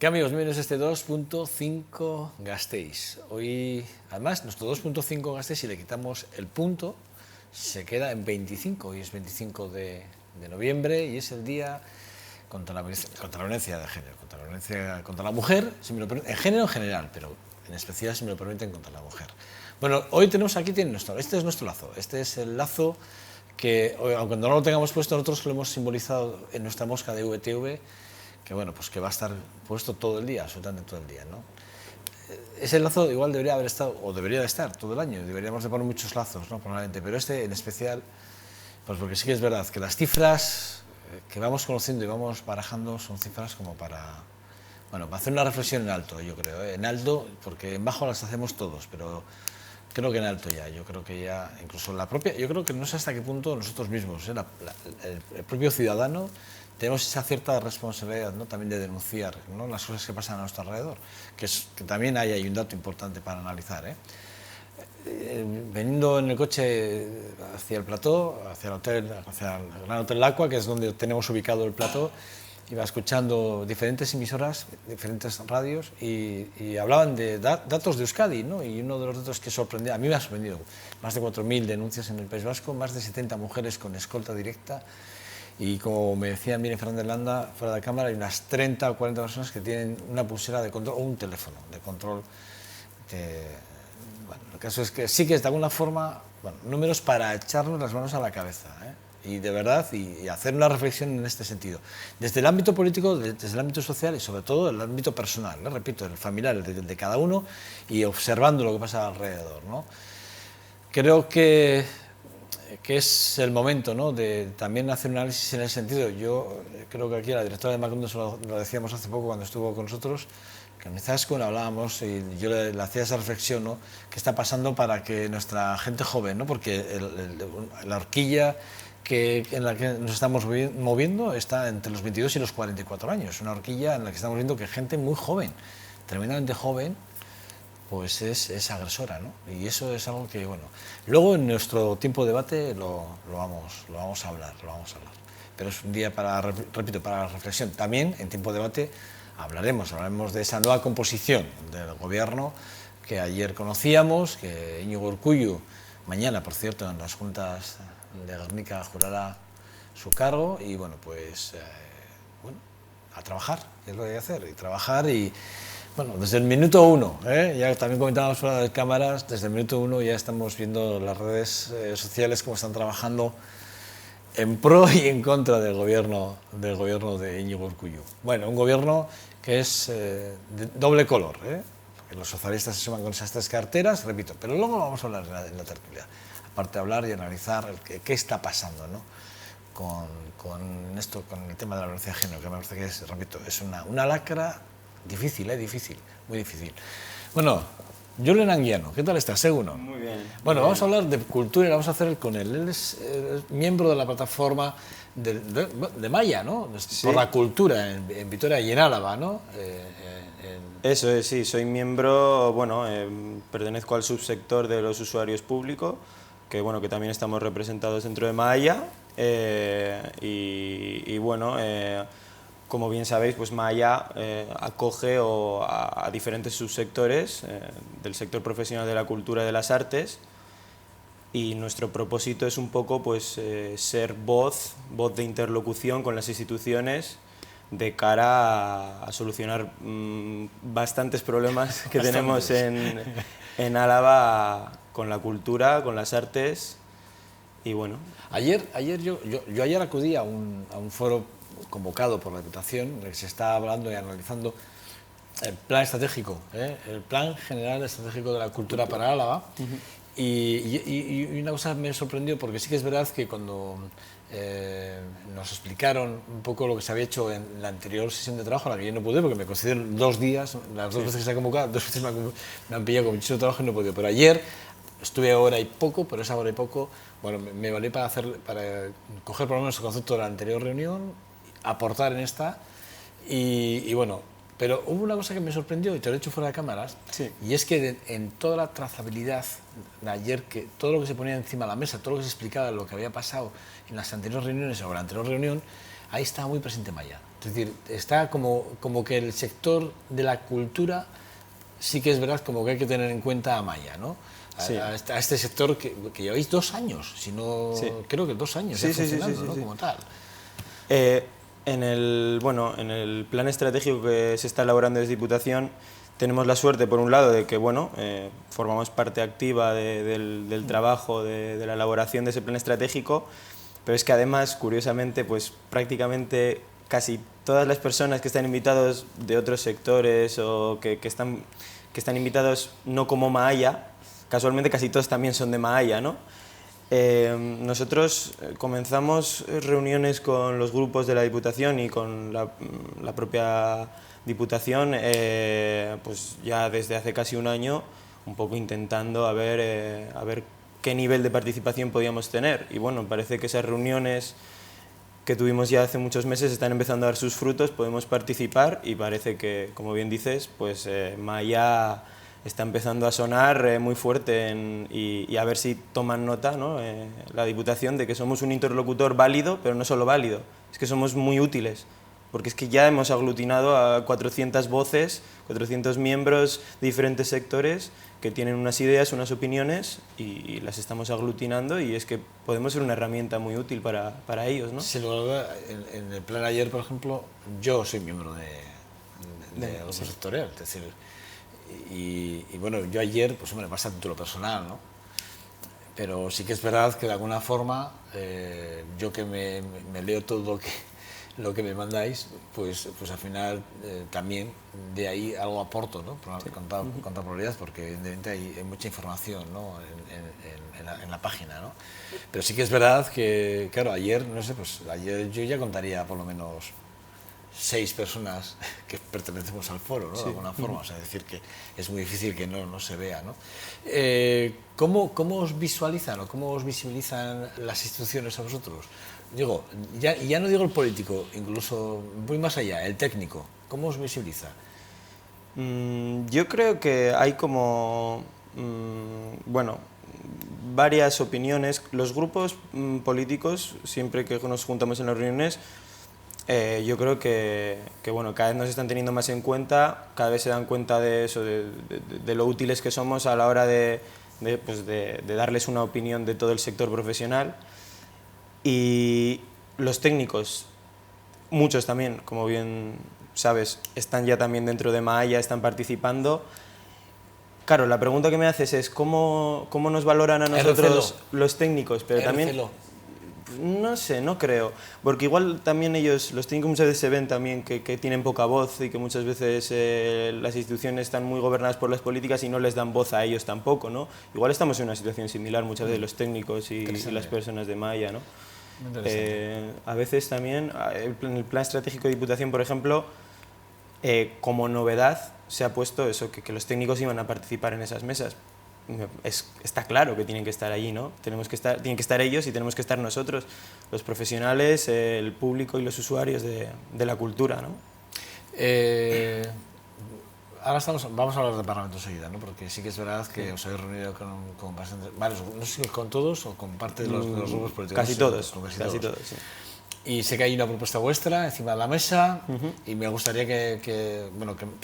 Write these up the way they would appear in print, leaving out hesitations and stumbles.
¿Qué amigos? Bienvenidos a este 2.5 Gasteiz. Hoy, además, nuestro 2.5 Gasteiz, si le quitamos el punto, se queda en 25. Hoy es 25 de noviembre y es el día contra la violencia de género, contra la violencia contra la mujer, si me lo permiten, en género en general, pero en especial, si me lo permiten, contra la mujer. Bueno, hoy tenemos aquí, este es nuestro lazo, este es el lazo que, aunque no lo tengamos puesto, nosotros lo hemos simbolizado en nuestra mosca de VTV, que bueno, pues que va a estar puesto todo el día, absolutamente todo el día, ¿no? Ese lazo igual debería haber estado, o debería de estar todo el año, deberíamos de poner muchos lazos, ¿no? Probablemente, pero este en especial, pues porque sí que es verdad que las cifras que vamos conociendo y vamos barajando son cifras como para, bueno, para hacer una reflexión en alto, yo creo, ¿eh? En alto, porque en bajo las hacemos todos, pero creo que en alto ya, yo creo que ya, incluso la propia, yo creo que no sé hasta qué punto nosotros mismos, ¿eh? El propio ciudadano, tenemos esa cierta responsabilidad, ¿no? También de denunciar, ¿no? Las cosas que pasan a nuestro alrededor, que también hay un dato importante para analizar, ¿eh? Veniendo en el coche hacia el plató, hacia el hotel, hacia el Gran Hotel Aqua, que es donde tenemos ubicado el plató, iba escuchando diferentes emisoras, diferentes radios, y hablaban de datos de Euskadi, ¿no? Y uno de los datos que sorprendió, a mí me ha sorprendido, más de 4.000 denuncias en el País Vasco, más de 70 mujeres con escolta directa, y como me decía Miriam Fernández Landa, fuera de cámara, hay unas 30 o 40 personas que tienen una pulsera de control o un teléfono de control. Bueno, el caso es que sí que es de alguna forma, bueno, números para echarnos las manos a la cabeza, ¿eh? Y de verdad, y hacer una reflexión en este sentido. Desde el ámbito político, desde el ámbito social y sobre todo el ámbito personal, ¿no? Repito, el familiar, el de cada uno, y observando lo que pasa alrededor, ¿no? Creo que es el momento, ¿no? De también hacer un análisis en ese sentido. Yo creo que aquí la directora de Macondo lo decíamos hace poco cuando estuvo con nosotros, que en Izaskun hablábamos y yo le hacía esa reflexión, ¿no? ¿Qué está pasando para que nuestra gente joven, ¿no? Porque la horquilla en la que nos estamos moviendo está entre los 22 y los 44 años, una horquilla en la que estamos viendo que gente muy joven, tremendamente joven, pues es agresora, ¿no? Y eso es algo que, bueno, luego en nuestro tiempo de debate lo vamos a hablar. Pero es un día para, repito, para la reflexión. También en tiempo de debate hablaremos de esa nueva composición del gobierno que ayer conocíamos, que Íñigo Urkullu, mañana, por cierto, en las juntas de Gernika jurará su cargo y, bueno, pues, bueno, a trabajar, es lo que hay que hacer, y trabajar y... Bueno, desde el minuto uno, ya también comentábamos fuera de cámaras, desde el minuto uno ya estamos viendo las redes sociales cómo están trabajando en pro y en contra del gobierno de Íñigo Urkullu. Bueno, un gobierno que es de doble color, porque los socialistas se suman con esas tres carteras, repito, pero luego vamos a hablar en la tertulia, aparte de hablar y analizar qué está pasando, ¿no? con esto, con el tema de la violencia de género, que me parece que es, repito, es una lacra difícil, difícil, muy difícil. Bueno, Julen Anguiano, ¿qué tal estás? Seguno. Muy bien. Bueno, vamos a hablar de cultura y vamos a hacer con él. Él es miembro de la plataforma de Maya, ¿no? Sí. Por la cultura en Vitoria y en Álava, ¿no? Eso es, sí, soy miembro, bueno, pertenezco al subsector de los usuarios públicos, que bueno, que también estamos representados dentro de Maya, y bueno, como bien sabéis, pues Maya acoge a diferentes subsectores del sector profesional de la cultura y de las artes, y nuestro propósito es un poco pues, ser voz de interlocución con las instituciones de cara a solucionar bastantes problemas que tenemos en Álava con la cultura, con las artes, y bueno. Ayer yo ayer acudí a un foro convocado por la Diputación, en el que se está hablando y analizando el plan estratégico, el plan general estratégico de la cultura para Álava. Y una cosa me sorprendió, porque sí que es verdad que cuando nos explicaron un poco lo que se había hecho en la anterior sesión de trabajo, en la que yo no pude, porque me considero 2 días, las 2 veces que se ha convocado, 2 veces me han pillado con muchísimo trabajo y no he podido. Pero ayer estuve hora y poco, pero esa hora y poco, bueno, me valió para coger por lo menos el concepto de la anterior reunión, aportar en esta, y bueno, pero hubo una cosa que me sorprendió, y te lo he dicho fuera de cámaras, sí. Y es que en toda la trazabilidad de ayer, que todo lo que se ponía encima de la mesa, todo lo que se explicaba, lo que había pasado en las anteriores reuniones o en la anterior reunión, ahí estaba muy presente Maya. Es decir, está como que el sector de la cultura sí que es verdad como que hay que tener en cuenta a Maya, ¿no? Sí. A este sector que lleváis 2 años, si no, Sí. creo que 2 años Sí, ya sí, sí, funcionando, sí, sí, ¿no? sí. Como tal. En el plan estratégico que se está elaborando desde Diputación tenemos la suerte, por un lado, de que formamos parte activa del trabajo, de la elaboración de ese plan estratégico, pero es que además, curiosamente, pues prácticamente casi todas las personas que están invitados de otros sectores o que están invitados no como Mahaya, casualmente casi todos también son de Mahaya, ¿no? Nosotros comenzamos reuniones con los grupos de la Diputación y con la propia Diputación pues ya desde hace casi un año, un poco intentando a ver qué nivel de participación podíamos tener. Y bueno, parece que esas reuniones que tuvimos ya hace muchos meses están empezando a dar sus frutos, podemos participar y parece que, como bien dices, pues Maya está empezando a sonar muy fuerte y a ver si toman nota, ¿no? La Diputación, de que somos un interlocutor válido, pero no solo válido, es que somos muy útiles, porque es que ya hemos aglutinado a 400 voces, 400 miembros de diferentes sectores que tienen unas ideas, unas opiniones y las estamos aglutinando, y es que podemos ser una herramienta muy útil para ellos, ¿no? Sí, en el plan ayer, por ejemplo, yo soy miembro de grupo sí. sectorial, es decir, y bueno, yo ayer, pues hombre, más a título personal, ¿no? Pero sí que es verdad que de alguna forma, yo que me leo todo lo que me mandáis, pues al final también de ahí algo aporto, ¿no? Con toda probabilidad, porque evidentemente hay mucha información, ¿no? En la página, ¿no? Pero sí que es verdad que, claro, ayer, no sé, pues ayer yo ya contaría por lo menos 6 personas que pertenecemos al foro, ¿no? De alguna forma, o sea, decir que es muy difícil que no se vea, ¿no? ¿Cómo os visualizan o cómo os visibilizan las instituciones a vosotros? Digo, ya no digo el político, incluso voy más allá, el técnico, ¿cómo os visibiliza? Yo creo que hay varias opiniones. Los grupos políticos, siempre que nos juntamos en las reuniones, yo creo que cada vez nos están teniendo más en cuenta, cada vez se dan cuenta de eso, de lo útiles que somos a la hora de darles una opinión de todo el sector profesional. Y los técnicos, muchos también, como bien sabes, están ya también dentro de Mahaya, están participando. Claro, la pregunta que me haces es cómo nos valoran a nosotros los técnicos, pero también... No sé, no creo, porque igual también ellos, los técnicos muchas veces se ven también que tienen poca voz y que muchas veces las instituciones están muy gobernadas por las políticas y no les dan voz a ellos tampoco, ¿no? Igual estamos en una situación similar muchas veces los técnicos y las personas de Mahaya, ¿no? A veces también, en el plan estratégico de Diputación, por ejemplo, como novedad se ha puesto eso, que los técnicos iban a participar en esas mesas. Está claro que tienen que estar allí, ¿no? Tienen que estar ellos y tenemos que estar nosotros, los profesionales, el público y los usuarios de la cultura, ¿no? Ahora vamos a hablar de Parlamento enseguida, ¿no? Porque sí que es verdad que os habéis reunido con varios, no sé si con todos o con parte de los grupos políticos. Casi todos, casi todos, sí. Y sé que hay una propuesta vuestra encima de la mesa y me gustaría que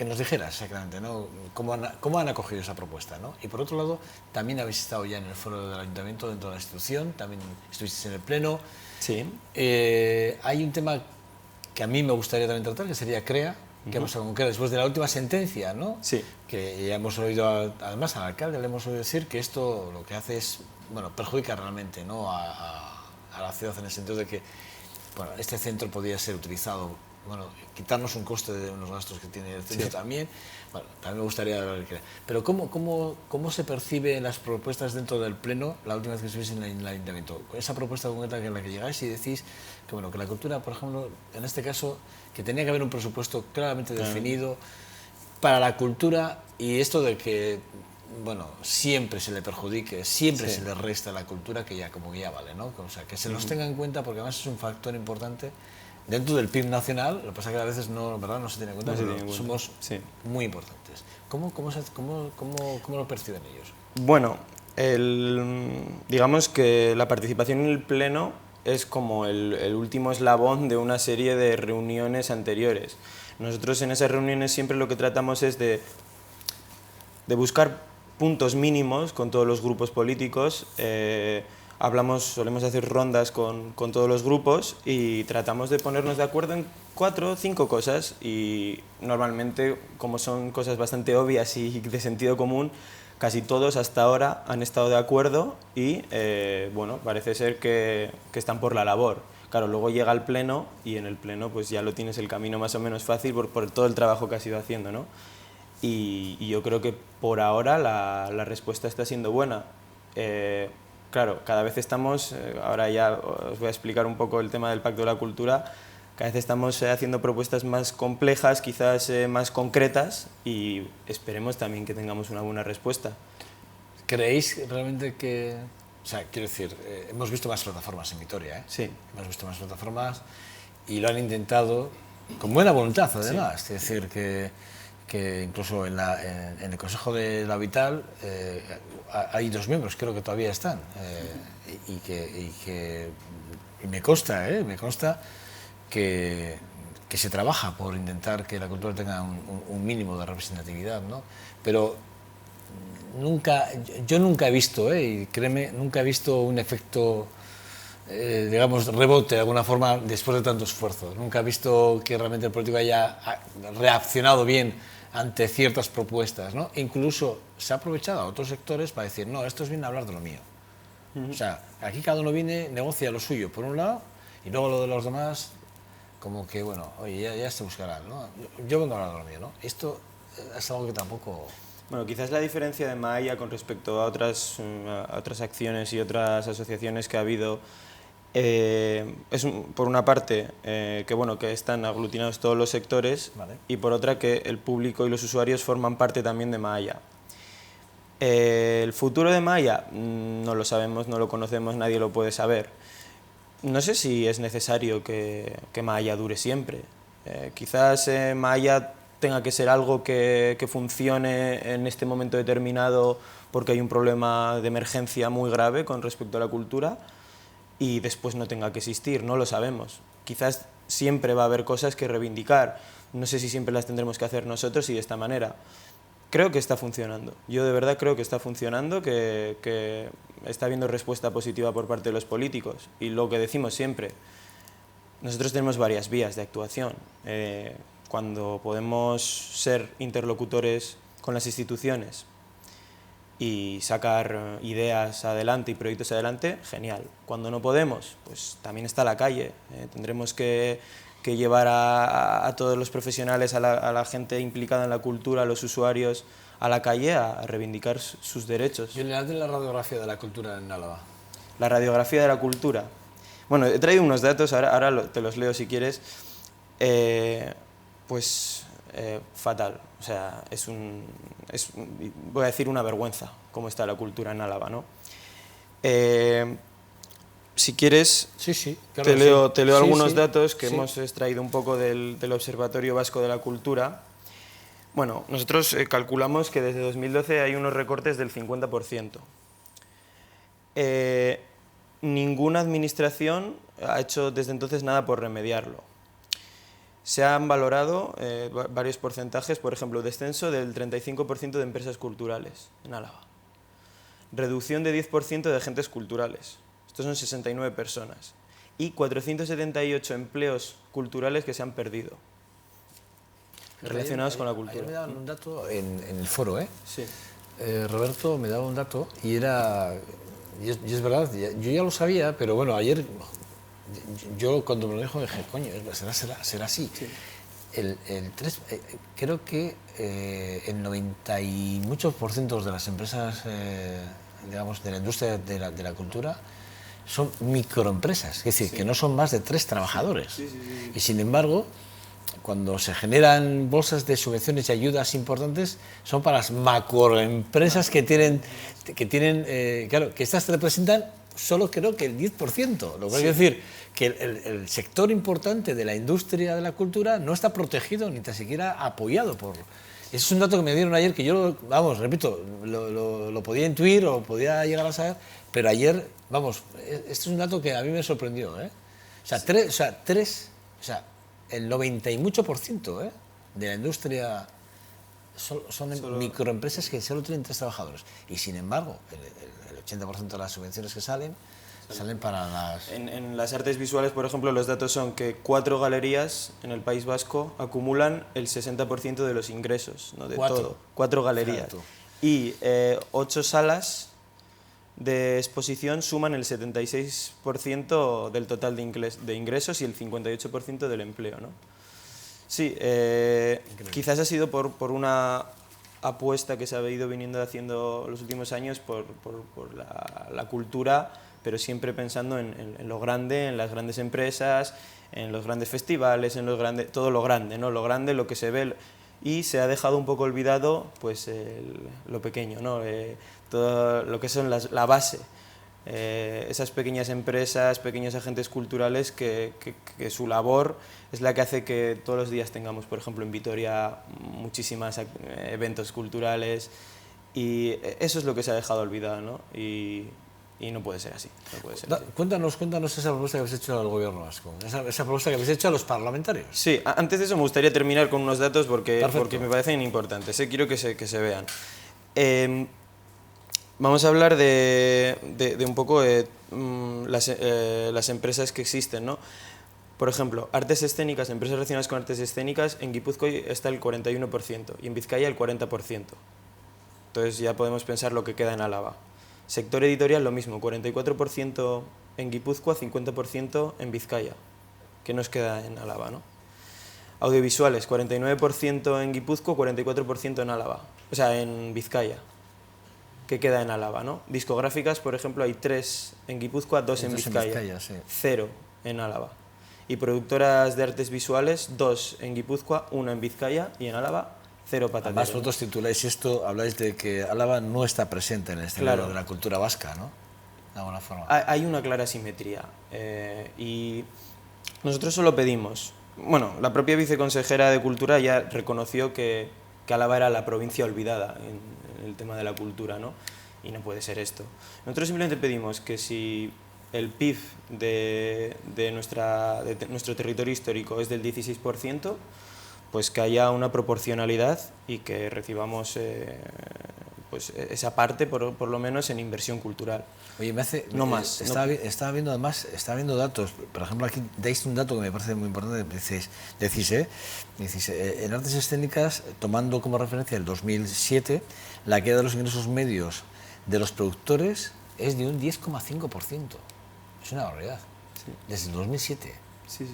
nos dijeras exactamente, ¿no? cómo han acogido esa propuesta, ¿no? Y por otro lado, también habéis estado ya en el foro del Ayuntamiento dentro de la institución, también estuvisteis en el Pleno. Sí. Hay un tema que a mí me gustaría también tratar, que sería CREA. ¿Qué ha pasado con CREA? Después de la última sentencia, ¿no? Sí. Que ya hemos oído, además al alcalde le hemos oído decir que esto lo que hace es, perjudica realmente, ¿no? a la ciudad, en el sentido de que este centro podría ser utilizado, quitarnos un coste de unos gastos que tiene el centro también. También me gustaría ver qué. Pero ¿cómo se perciben las propuestas dentro del Pleno la última vez que estuviste en el Ayuntamiento? Esa propuesta concreta en la que llegáis y decís que la cultura, por ejemplo, en este caso, que tenía que haber un presupuesto claramente definido para la cultura, y esto de que siempre se le perjudique, siempre se le resta a la cultura, que ya vale, ¿no? O sea, que se los tenga en cuenta, porque además es un factor importante dentro del PIB nacional. Lo que pasa es que a veces no se tiene en cuenta, pero somos muy importantes. ¿Cómo lo perciben ellos? Bueno, digamos que la participación en el Pleno es como el último eslabón de una serie de reuniones anteriores. Nosotros en esas reuniones siempre lo que tratamos es de buscar puntos mínimos con todos los grupos políticos. Solemos hacer rondas con todos los grupos y tratamos de ponernos de acuerdo en 4 o 5 cosas, y normalmente, como son cosas bastante obvias y de sentido común, casi todos hasta ahora han estado de acuerdo y bueno, parece ser que están por la labor. Claro, luego llega el pleno y en el pleno pues ya lo tienes el camino más o menos fácil por todo el trabajo que has ido haciendo, ¿no? Y yo creo que por ahora la respuesta está siendo buena. Claro, cada vez estamos, ahora ya os voy a explicar un poco el tema del Pacto de la Cultura, cada vez estamos haciendo propuestas más complejas, quizás más concretas, y esperemos también que tengamos una buena respuesta. ¿Creéis realmente que...? O sea, quiero decir, hemos visto más plataformas en Vitoria, ¿eh? Sí. Hemos visto más plataformas y lo han intentado con buena voluntad, además. Sí. Es decir, que incluso en el Consejo de la Vital hay 2 miembros, creo que todavía están, y me consta que se trabaja por intentar que la cultura tenga un mínimo de representatividad, ¿no? Pero yo nunca he visto, y créeme, nunca he visto un efecto, digamos, rebote de alguna forma después de tanto esfuerzo. Nunca he visto que realmente el político haya reaccionado bien ante ciertas propuestas, ¿no? Incluso se ha aprovechado a otros sectores para decir, no, estos vienen a hablar de lo mío. O sea, aquí cada uno viene, negocia lo suyo por un lado, y luego lo de los demás, como que, bueno, oye, ya se buscará, ¿no? Yo vengo a hablar de lo mío, ¿no? Esto es algo que tampoco... Bueno, quizás la diferencia de Maaya con respecto a otras acciones y otras asociaciones que ha habido es, por una parte, que están aglutinados todos los sectores, Vale. y por otra que el público y los usuarios forman parte también de Maaya. El futuro de Maaya no lo sabemos, no lo conocemos, nadie lo puede saber. No sé si es necesario que Maaya dure siempre. Quizás Maaya tenga que ser algo que funcione en este momento determinado porque hay un problema de emergencia muy grave con respecto a la cultura, y después no tenga que existir, no lo sabemos. Quizás siempre va a haber cosas que reivindicar, no sé si siempre las tendremos que hacer nosotros y de esta manera. Creo que está funcionando, yo de verdad creo que está funcionando, que está habiendo respuesta positiva por parte de los políticos, y lo que decimos siempre, nosotros tenemos varias vías de actuación. Cuando podemos ser interlocutores con las instituciones y sacar ideas adelante y proyectos adelante, genial. Cuando no podemos, pues también está la calle. Tendremos que llevar a todos los profesionales, a la gente implicada en la cultura, a los usuarios, a la calle a reivindicar sus derechos. ¿Y la radiografía de la cultura en Álava? La radiografía de la cultura. Bueno, he traído unos datos, ahora te los leo si quieres. Fatal. O sea, voy a decir una vergüenza cómo está la cultura en Álava, ¿no? Si quieres, sí, claro, te leo algunos datos que hemos extraído un poco del Observatorio Vasco de la Cultura. Bueno, nosotros calculamos que desde 2012 hay unos recortes del 50%. Ninguna administración ha hecho desde entonces nada por remediarlo. Se han valorado varios porcentajes, por ejemplo, descenso del 35% de empresas culturales en Álava, reducción de 10% de agentes culturales, estos son 69 personas, y 478 empleos culturales que se han perdido, relacionados con la cultura. Ayer me daban un dato en el foro, Sí. Roberto me daba un dato y es verdad, yo ya lo sabía, pero bueno, ayer... Yo cuando me lo dijo dije, coño, será así. Sí. Creo que el 90 y muchos por ciento de las empresas, digamos, de la industria de la cultura son microempresas, es decir, que no son más de 3 trabajadores. Sí. Y sin embargo, cuando se generan bolsas de subvenciones y ayudas importantes, son para las macroempresas que tienen claro, que estas representan solo creo que el 10%, lo que quiere decir que el sector importante de la industria de la cultura no está protegido ni tan siquiera apoyado por... Ese es un dato que me dieron ayer que yo, vamos, repito, lo podía intuir o podía llegar a saber, Pero ayer, vamos, este es un dato que a mí me sorprendió, ¿eh? O sea, el 90 y mucho por ciento, ¿eh?, de la industria son microempresas que solo tienen 3 trabajadores. Y sin embargo, el 80% de las subvenciones que salen para las... En las artes visuales, por ejemplo, los datos son que 4 galerías en el País Vasco acumulan el 60% de los ingresos, ¿no?, de todo. 4 galerías. Y 8 salas de exposición suman el 76% del total de ingresos y el 58% del empleo, ¿no? Sí, quizás ha sido por una apuesta que se ha ido viniendo haciendo los últimos años por la cultura, pero siempre pensando en lo grande, en las grandes empresas, en los grandes festivales, en todo lo grande, ¿no? Lo grande, lo que se ve, y se ha dejado un poco olvidado pues lo pequeño, ¿no? Todo lo que son la base. Esas pequeñas empresas, pequeños agentes culturales que su labor es la que hace que todos los días tengamos, por ejemplo, en Vitoria muchísimos eventos culturales, y eso es lo que se ha dejado olvidado, ¿no? Y no puede ser así. No puede ser así. Cuéntanos esa propuesta que habéis hecho al gobierno vasco, esa propuesta que habéis hecho a los parlamentarios. Sí, antes de eso me gustaría terminar con unos datos porque me parecen importantes, quiero que se vean. Vamos a hablar de un poco las empresas que existen, ¿no? Por ejemplo, artes escénicas, empresas relacionadas con artes escénicas, en Guipúzcoa está el 41% y en Vizcaya el 40%. Entonces ya podemos pensar lo que queda en Álava. Sector editorial lo mismo, 44% en Guipúzcoa, 50% en Vizcaya. ¿Qué nos queda en Álava, no? Audiovisuales, 49% en Guipúzcoa, 44% en Álava, o sea, en Vizcaya. ¿Qué queda en Álava, no? Discográficas, por ejemplo, hay 3 en Guipúzcoa, 2 en Vizcaya, sí. 0 en Álava. Y productoras de artes visuales, 2 en Guipúzcoa, 1 en Vizcaya, y en Álava 0 patatero. Además, vosotros tituláis esto, habláis de que Álava no está presente en el escenario de la cultura vasca, ¿no? De alguna forma. Hay una clara simetría, y nosotros solo pedimos... Bueno, la propia viceconsejera de Cultura ya reconoció que Álava era la provincia olvidada en el tema de la cultura, ¿no? Y no puede ser esto. Nosotros simplemente pedimos que si el PIB de nuestro territorio histórico es del 16%, pues que haya una proporcionalidad y que recibamos pues esa parte, por lo menos, en inversión cultural. Oye, no más. Estaba viendo datos. Por ejemplo, aquí dais un dato que me parece muy importante. Decís, en artes escénicas, tomando como referencia el 2007, la queda de los ingresos medios de los productores es de un 10,5%. Es una barbaridad. Sí. Desde el 2007. Sí.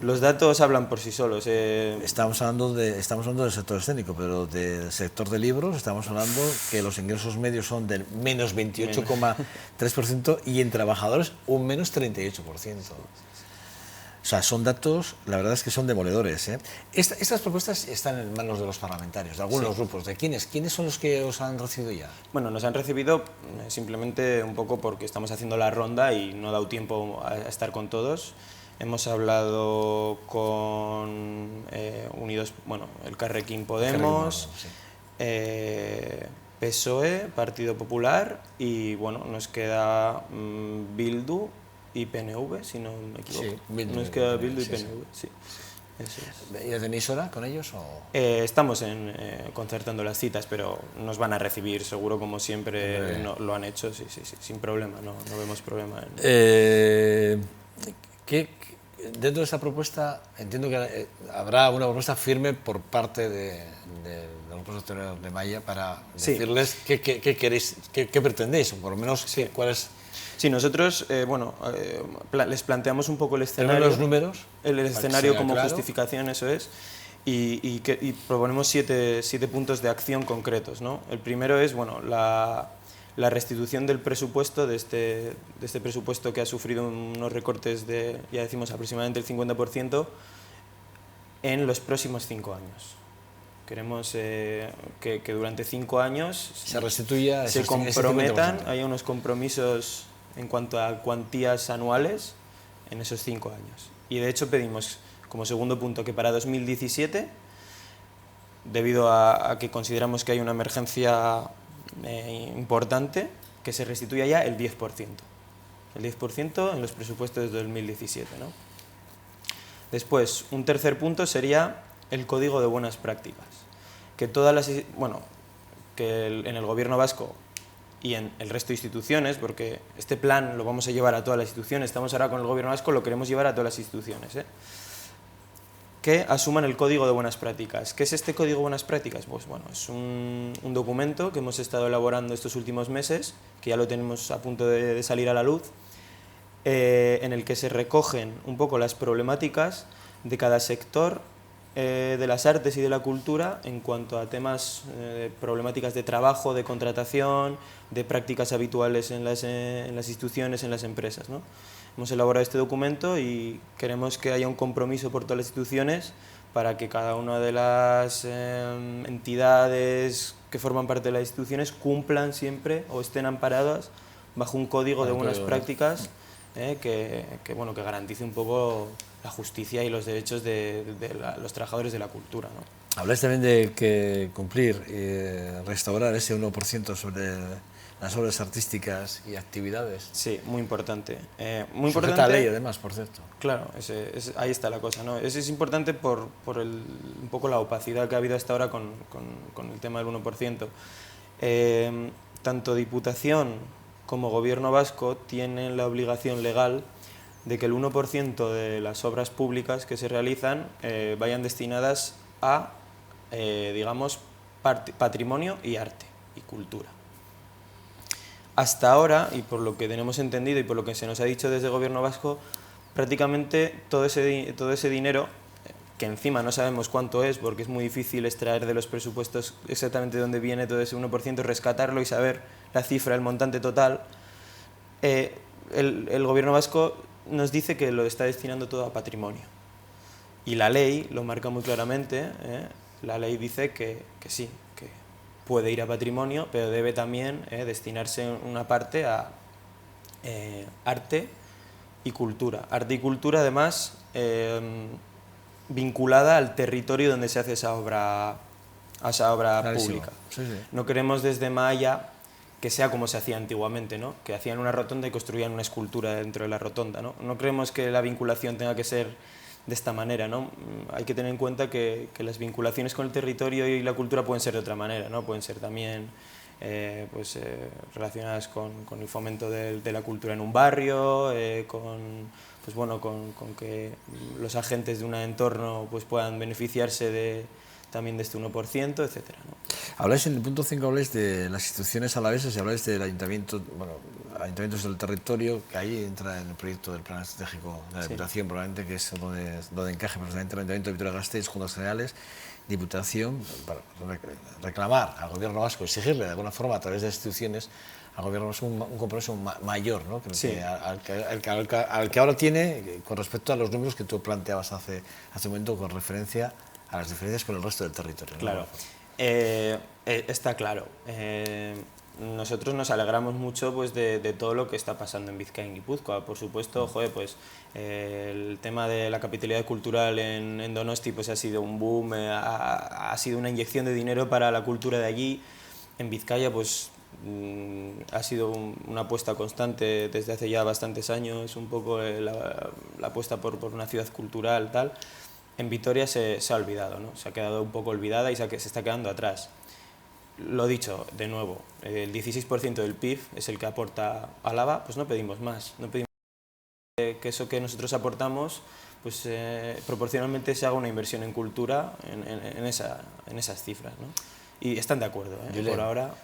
Los datos hablan por sí solos. Estamos hablando del sector escénico, pero del sector de libros estamos hablando que los ingresos medios son del menos 28,3% y en trabajadores un menos 38%. O sea, son datos, la verdad es que son demoledores, ¿eh? Estas propuestas están en manos de los parlamentarios, de algunos grupos. ¿De quiénes? ¿Quiénes son los que os han recibido ya? Bueno, nos han recibido simplemente un poco porque estamos haciendo la ronda y no ha dado tiempo a estar con todos. Hemos hablado con Unidos, bueno, el Carrequín Podemos, PSOE, Partido Popular, y bueno, nos queda Bildu y PNV, si no me equivoco. Sí, nos queda Bildu y PNV, sí. Eso es. ¿Ya tenéis hora con ellos? O? Estamos concertando las citas, pero nos van a recibir seguro, como siempre lo han hecho, sí, sin problema, no vemos problema. Dentro de esa propuesta, entiendo que habrá una propuesta firme por parte de los grupos hosteleros de Malla para decirles qué queréis, qué pretendéis, o por lo menos cuál es... Sí, nosotros les planteamos un poco el escenario. ¿Tenemos los números? El escenario como justificación, eso es, y proponemos 7 puntos de acción concretos, ¿no? El primero es, bueno, la restitución del presupuesto, de este presupuesto que ha sufrido unos recortes de, ya decimos, aproximadamente el 50% en los próximos 5 años. Queremos que durante 5 años se restituya, se comprometan, haya unos compromisos en cuanto a cuantías anuales en esos 5 años. Y de hecho pedimos como segundo punto que para 2017, debido a que consideramos que hay una emergencia importante que se restituya ya el 10%. El 10% en los presupuestos de 2017, ¿no? Después, un tercer punto sería el código de buenas prácticas. Que todas las, bueno, en el gobierno vasco y en el resto de instituciones, porque este plan lo vamos a llevar a todas las instituciones, estamos ahora con el gobierno vasco, lo queremos llevar a todas las instituciones, que asuman el código de buenas prácticas. ¿Qué es este código de buenas prácticas? Pues bueno, es un documento que hemos estado elaborando estos últimos meses, que ya lo tenemos a punto de salir a la luz, en el que se recogen un poco las problemáticas de cada sector de las artes y de la cultura en cuanto a temas, problemáticas de trabajo, de contratación, de prácticas habituales en las instituciones, en las empresas, ¿no? Hemos elaborado este documento y queremos que haya un compromiso por todas las instituciones para que cada una de las entidades que forman parte de las instituciones cumplan siempre o estén amparadas bajo un código de buenas prácticas bueno, que garantice un poco la justicia y los derechos de los trabajadores de la cultura, ¿no? Habláis también de que cumplir, restaurar ese 1% sobre las obras artísticas y actividades. Sí, muy importante. Muy Sujeta importante. a ley, además, por cierto. Claro, ahí está la cosa, ¿no? Es importante por un poco la opacidad que ha habido hasta ahora con el tema del 1%. Tanto Diputación como Gobierno vasco tienen la obligación legal de que el 1% de las obras públicas que se realizan vayan destinadas a, digamos, patrimonio y arte y cultura. Hasta ahora, y por lo que tenemos entendido y por lo que se nos ha dicho desde el Gobierno vasco, prácticamente todo ese dinero, que encima no sabemos cuánto es, porque es muy difícil extraer de los presupuestos exactamente dónde viene todo ese 1%, rescatarlo y saber la cifra, el montante total, el Gobierno vasco nos dice que lo está destinando todo a patrimonio. Y la ley lo marca muy claramente, la ley dice que sí, que puede ir a patrimonio, pero debe también destinarse una parte a arte y cultura. Arte y cultura, además, vinculada al territorio donde se hace esa obra pública. Sí, sí. No queremos desde Maya que sea como se hacía antiguamente, ¿no? Que hacían una rotonda y construían una escultura dentro de la rotonda, ¿no? No creemos que la vinculación tenga que ser de esta manera, ¿no? Hay que tener en cuenta que las vinculaciones con el territorio y la cultura pueden ser de otra manera, ¿no? Pueden ser también relacionadas con el fomento de la cultura en un barrio, con que los agentes de un entorno pues, puedan beneficiarse también de este 1%, etcétera, ¿no? Habláis en el punto 5, habláis de las instituciones alavesas y habláis del ayuntamiento, bueno, ayuntamientos del territorio, que ahí entra en el proyecto del plan estratégico de la Diputación, probablemente, que es donde encaje perfectamente el ayuntamiento de Vitoria-Gasteiz, Juntas Generales, Diputación, para reclamar al Gobierno vasco, exigirle de alguna forma a través de las instituciones al Gobierno vasco un compromiso mayor, ¿no? Sí. Al que ahora tiene con respecto a los números que tú planteabas hace un momento con referencia a las diferencias con el resto del territorio, ¿no? Claro. Está claro. Nosotros nos alegramos mucho pues, de todo lo que está pasando en Bizkaia y en Guipúzcoa. Por supuesto, pues, el tema de la capitalidad cultural en Donosti pues, ha sido un boom, ha sido una inyección de dinero para la cultura de allí. En Bizkaia pues, ha sido una apuesta constante desde hace ya bastantes años, un poco la apuesta por una ciudad cultural, tal. En Vitoria se ha olvidado, ¿no? Se ha quedado un poco olvidada y se está quedando atrás. Lo dicho, de nuevo, el 16% del PIB es el que aporta Álava, pues no pedimos más. No pedimos que eso que nosotros aportamos, pues proporcionalmente se haga una inversión en cultura en esas cifras, ¿no? Y están de acuerdo, por ahora.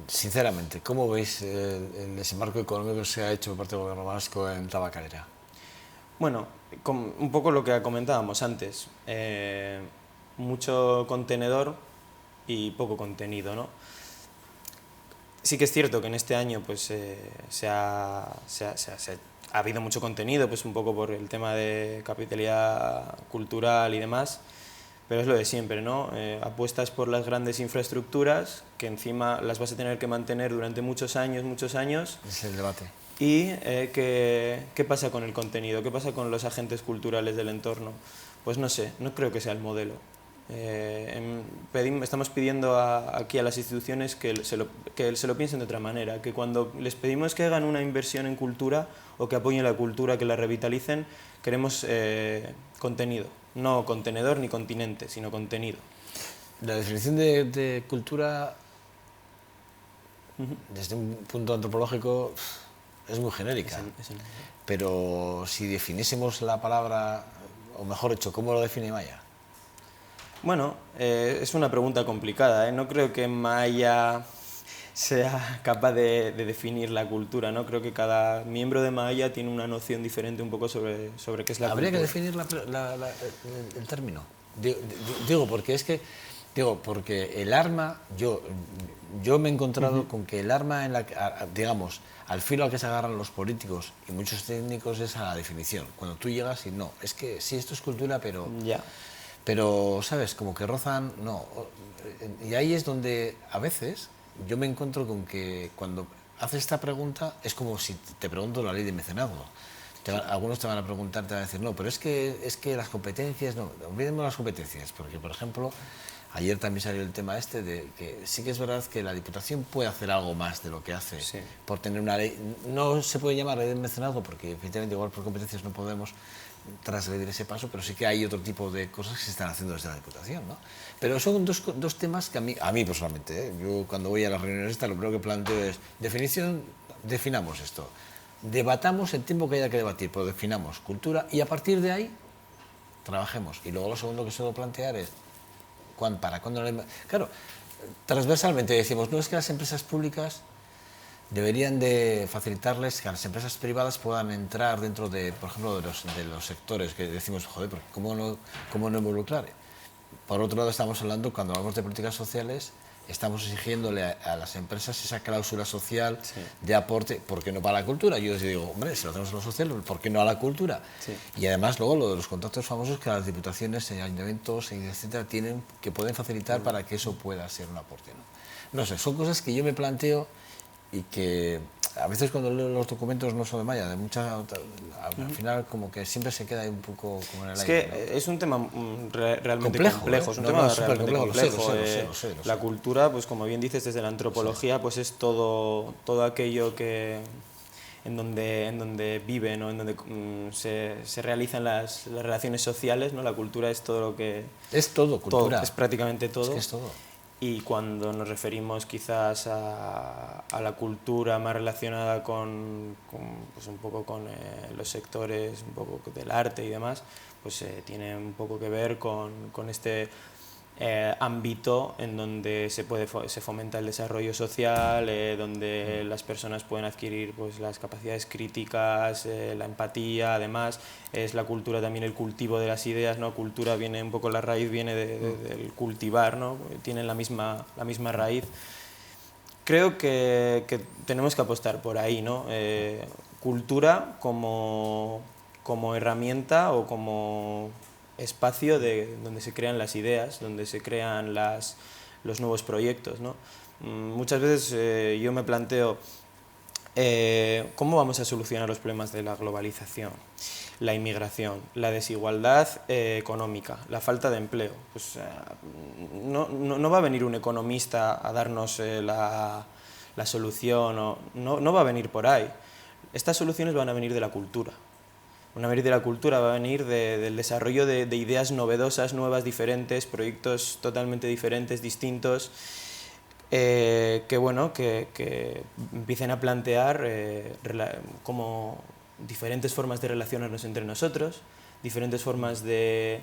Sinceramente, ¿cómo veis el desembarco económico que se ha hecho por parte del Gobierno vasco en Tabacalera? Bueno, un poco lo que comentábamos antes, mucho contenedor y poco contenido, ¿no? Sí que es cierto que en este año pues, ha habido mucho contenido, pues un poco por el tema de capitalidad cultural y demás, pero es lo de siempre, ¿no? Apuestas por las grandes infraestructuras, que encima las vas a tener que mantener durante muchos años. Es el debate. ¿Y qué pasa con el contenido? ¿Qué pasa con los agentes culturales del entorno? Pues no sé, no creo que sea el modelo. Estamos pidiendo aquí a las instituciones que se lo piensen de otra manera, que cuando les pedimos que hagan una inversión en cultura o que apoyen la cultura, que la revitalicen, queremos contenido, no contenedor ni continente, sino contenido. La definición de cultura, desde un punto antropológico, es muy genérica. Pero si definiésemos la palabra, o mejor dicho, ¿cómo lo define Maya? Bueno, es una pregunta complicada, ¿eh? No creo que Maya sea capaz de definir la cultura, ¿no? Creo que cada miembro de Maya tiene una noción diferente un poco sobre qué es la cultura. Habría que definir el término. Digo, porque es que... porque el arma, yo me he encontrado con que el arma, digamos, al filo al que se agarran los políticos y muchos técnicos es a la definición. Cuando tú llegas y no, es que sí, esto es cultura, pero... Ya. Pero, ¿sabes? Como que rozan, no. Y ahí es donde a veces yo me encuentro con que cuando haces esta pregunta es como si te pregunto la ley de mecenazgo. Algunos te van a preguntar, te van a decir, no, pero es que las competencias, no, olvidemos las competencias, porque, por ejemplo, ayer también salió el tema este de que sí que es verdad que la Diputación puede hacer algo más de lo que hace, sí, por tener una ley. No se puede llamar ley de mecenazgo porque, efectivamente, igual por competencias no podemos trasgredir ese paso, pero sí que hay otro tipo de cosas que se están haciendo desde la Diputación, ¿no? Pero son dos temas que a mí personalmente, yo cuando voy a las reuniones estas, lo primero que planteo es definamos esto, debatamos el tiempo que haya que debatir, pero definamos cultura y a partir de ahí trabajemos. Y luego lo segundo que suelo plantear es ¿para cuándo? Claro, transversalmente decimos, no, es que las empresas públicas deberían de facilitarles que las empresas privadas puedan entrar dentro de, por ejemplo, de los sectores que decimos, joder, ¿cómo no involucrar? Por otro lado, estamos hablando, cuando hablamos de políticas sociales, estamos exigiéndole a las empresas esa cláusula social, sí, de aporte, ¿por qué no para la cultura? Yo les digo, hombre, si lo hacemos a lo social, ¿por qué no a la cultura? Sí. Y además luego lo de los contratos famosos que las diputaciones, ayuntamientos, etcétera, que pueden facilitar para que eso pueda ser un aporte, ¿no? No sé, son cosas que yo me planteo y que a veces cuando leo los documentos no son de Maya, al final como que siempre se queda ahí un poco como en el aire. Es que es un tema realmente complejo, es un tema realmente complejo. Lo sé. La cultura, pues como bien dices, desde la antropología, sí, pues es todo aquello en donde viven, ¿no? En donde se realizan las relaciones sociales, ¿no? La cultura es todo lo que... Es todo, cultura. Es prácticamente todo. Es que es todo. Y cuando nos referimos quizás a la cultura más relacionada pues un poco con los sectores un poco del arte y demás, pues tiene un poco que ver con este ámbito en donde se fomenta el desarrollo social, donde las personas pueden adquirir pues, las capacidades críticas, la empatía. Además es la cultura también el cultivo de las ideas, ¿no? Cultura viene un poco, la raíz viene del cultivar, ¿no? Tienen la misma raíz. Creo que tenemos que apostar por ahí, ¿no? Cultura como herramienta o como espacio donde se crean las ideas, donde se crean los nuevos proyectos, ¿no? Muchas veces yo me planteo ¿cómo vamos a solucionar los problemas de la globalización, la inmigración, la desigualdad económica, la falta de empleo? Pues, no va a venir un economista a darnos la solución, no va a venir por ahí. Estas soluciones van a venir de la cultura. Van a venir de la cultura, va a venir del desarrollo de ideas novedosas, nuevas, diferentes, proyectos totalmente diferentes, distintos, que empiecen a plantear como diferentes formas de relacionarnos entre nosotros, diferentes formas de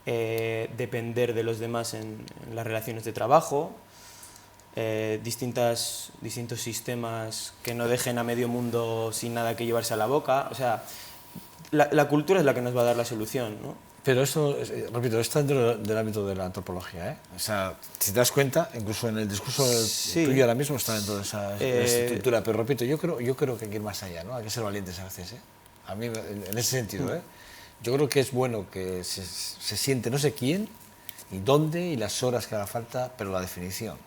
depender de los demás en las relaciones de trabajo, distintos sistemas que no dejen a medio mundo sin nada que llevarse a la boca. O sea, la cultura es la que nos va a dar la solución, ¿no? Pero eso, repito, está dentro del ámbito de la antropología, ¿eh? O sea, si te das cuenta, incluso en el discurso sí, tuyo ahora mismo está dentro de esa estructura. Pero repito, yo creo que hay que ir más allá, ¿no? Hay que ser valientes a veces, ¿eh? A mí, en ese sentido, ¿eh? Yo creo que es bueno que se siente no sé quién y dónde y las horas que haga falta, pero la definición.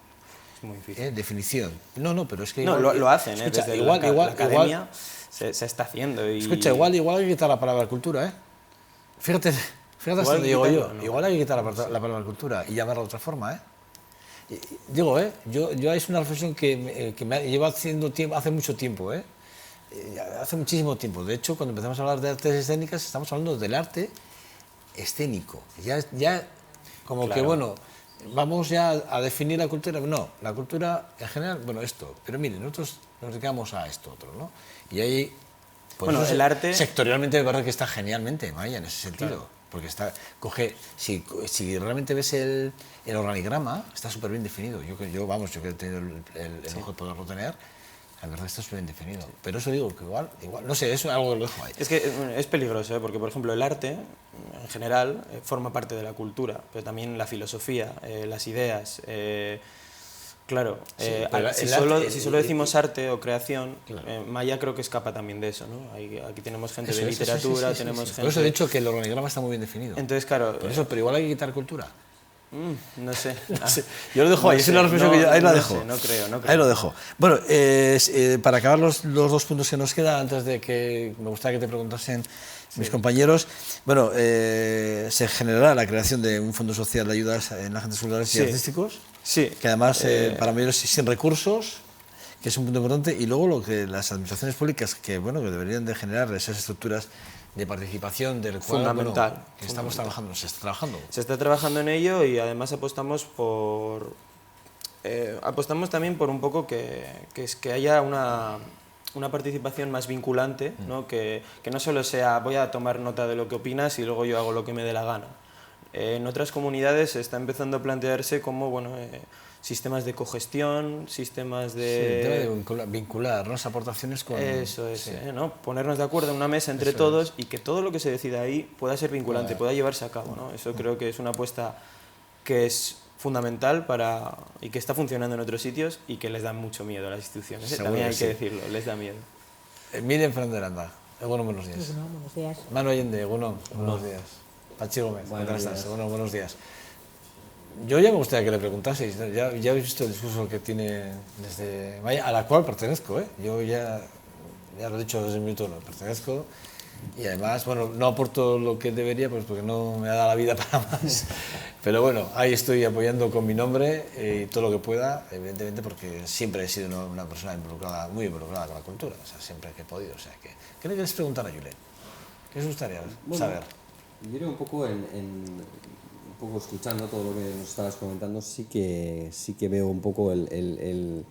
Es muy difícil. Definición. No, pero es que... No, lo hacen, escucha, desde la academia se está haciendo. Y... Escucha, igual hay que quitar la palabra cultura, ¿eh? Fíjate, Fíjate hasta donde digo yo, igual hay que quitar la palabra cultura y llamarla de otra forma, ¿eh? Digo, yo es una reflexión que me lleva haciendo tiempo, hace mucho tiempo, hace muchísimo tiempo. De hecho, cuando empezamos a hablar de artes escénicas, estamos hablando del arte escénico. Ya como claro. Que, bueno, vamos ya a definir la cultura. No, la cultura en general, bueno, esto. Pero mire, nosotros nos dedicamos a esto otro, ¿no? Y ahí, pues bueno, el arte... sectorialmente es verdad que está genialmente, Maya, en ese sentido. Claro. Porque si realmente ves el organigrama, está súper bien definido. Yo que he tenido el ojo de poderlo tener, la verdad está súper bien definido. Pero eso digo, que igual, no sé, eso es algo que lo dejo ahí. Es que es peligroso, porque por ejemplo el arte, en general, forma parte de la cultura, pero también la filosofía, las ideas... Claro, sí, si solo decimos arte o creación, claro. Maya creo que escapa también de eso, ¿no? Aquí tenemos gente de literatura, tenemos gente... Por eso he dicho que el organigrama está muy bien definido. Entonces, claro... Por eso, pero igual hay que quitar cultura. No sé. Yo lo dejo ahí, es una reflexión que yo, ahí la dejo. Sé, no creo. Ahí lo dejo. Bueno, para acabar los 2 puntos que nos quedan, antes de que me gustaría que te preguntasen mis compañeros, bueno, se generará la creación de un fondo social de ayudas en agentes culturales y artísticos. Sí. Que además para mayores sin recursos, que es un punto importante, y luego lo que las administraciones públicas que deberían de generar esas estructuras de participación del cual, fundamental, bueno, que estamos trabajando, se está trabajando. Se está trabajando en ello y además apostamos también por un poco que haya una participación más vinculante, ¿no? Que no solo sea voy a tomar nota de lo que opinas y luego yo hago lo que me dé la gana. En otras comunidades se está empezando a plantearse como sistemas de cogestión, sistemas de... Sí, debe vincular las aportaciones con... Eso es, ¿no? Ponernos de acuerdo en una mesa entre todos y que todo lo que se decida ahí pueda ser vinculante, pueda llevarse a cabo, ¿no? Eso creo que es una apuesta que es fundamental y que está funcionando en otros sitios y que les da mucho miedo a las instituciones. También hay que decirlo, les da miedo. Miren Fernando Aranda, bueno, buenos días. Bueno, buenos días. Manu Allende, buenos días. Pachi Gómez, buenos días. Buenos días. Yo ya me gustaría que le preguntaseis, ya habéis visto el discurso que tiene desde Maya, a la cual pertenezco, yo ya lo he dicho desde el minuto 1, pertenezco y además, bueno, no aporto lo que debería pues porque no me da la vida para más, pero bueno, ahí estoy apoyando con mi nombre y todo lo que pueda, evidentemente porque siempre he sido una persona muy involucrada con la cultura, o sea, siempre que he podido, o sea, ¿qué le queréis preguntar a Julen? ¿Qué os gustaría saber? Yo creo un poco escuchando todo lo que nos estabas comentando, sí que veo un poco el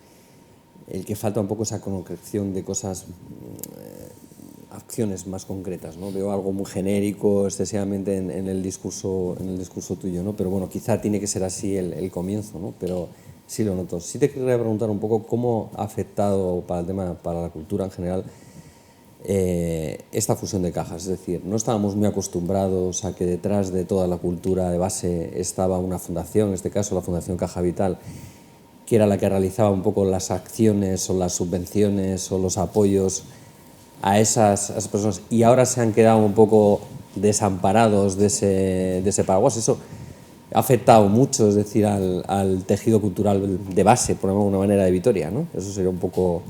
que falta un poco esa concreción de cosas, acciones más concretas, ¿no? Veo algo muy genérico excesivamente en el discurso tuyo, ¿no? Pero bueno, quizá tiene que ser así el comienzo, ¿no? Pero sí lo noto. Sí te quería preguntar un poco cómo ha afectado para la cultura en general esta fusión de cajas, es decir, no estábamos muy acostumbrados a que detrás de toda la cultura de base estaba una fundación, en este caso la Fundación Caja Vital, que era la que realizaba un poco las acciones o las subvenciones o los apoyos a esas personas y ahora se han quedado un poco desamparados de ese paraguas. Eso ha afectado mucho, es decir, al tejido cultural de base, por alguna manera, de Vitoria, ¿no? Eso sería un poco...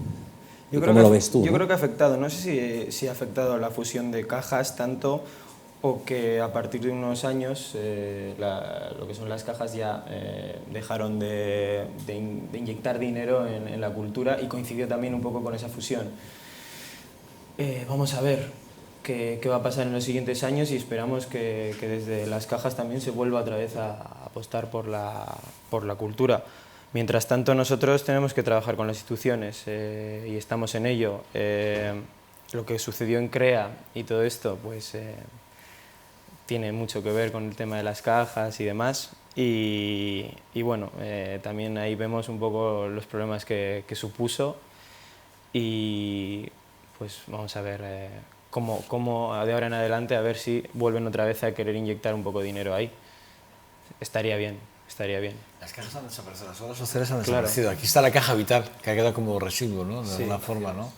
¿Cómo lo ves tú? Yo creo que ha afectado, no sé si ha afectado la fusión de cajas tanto o que a partir de unos años lo que son las cajas ya dejaron de inyectar dinero en la cultura y coincidió también un poco con esa fusión. Vamos a ver qué va a pasar en los siguientes años y esperamos que desde las cajas también se vuelva otra vez a apostar por la cultura. Mientras tanto, nosotros tenemos que trabajar con las instituciones y estamos en ello. Lo que sucedió en CREA y todo esto, pues tiene mucho que ver con el tema de las cajas y demás. Y bueno, también ahí vemos un poco los problemas que supuso y pues vamos a ver cómo de ahora en adelante, a ver si vuelven otra vez a querer inyectar un poco de dinero ahí. Estaría bien. Las cajas han desaparecido, las obras sociales han desaparecido. Claro. Aquí está la Caja Vital, que ha quedado como residuo, ¿no? De alguna forma, ¿no?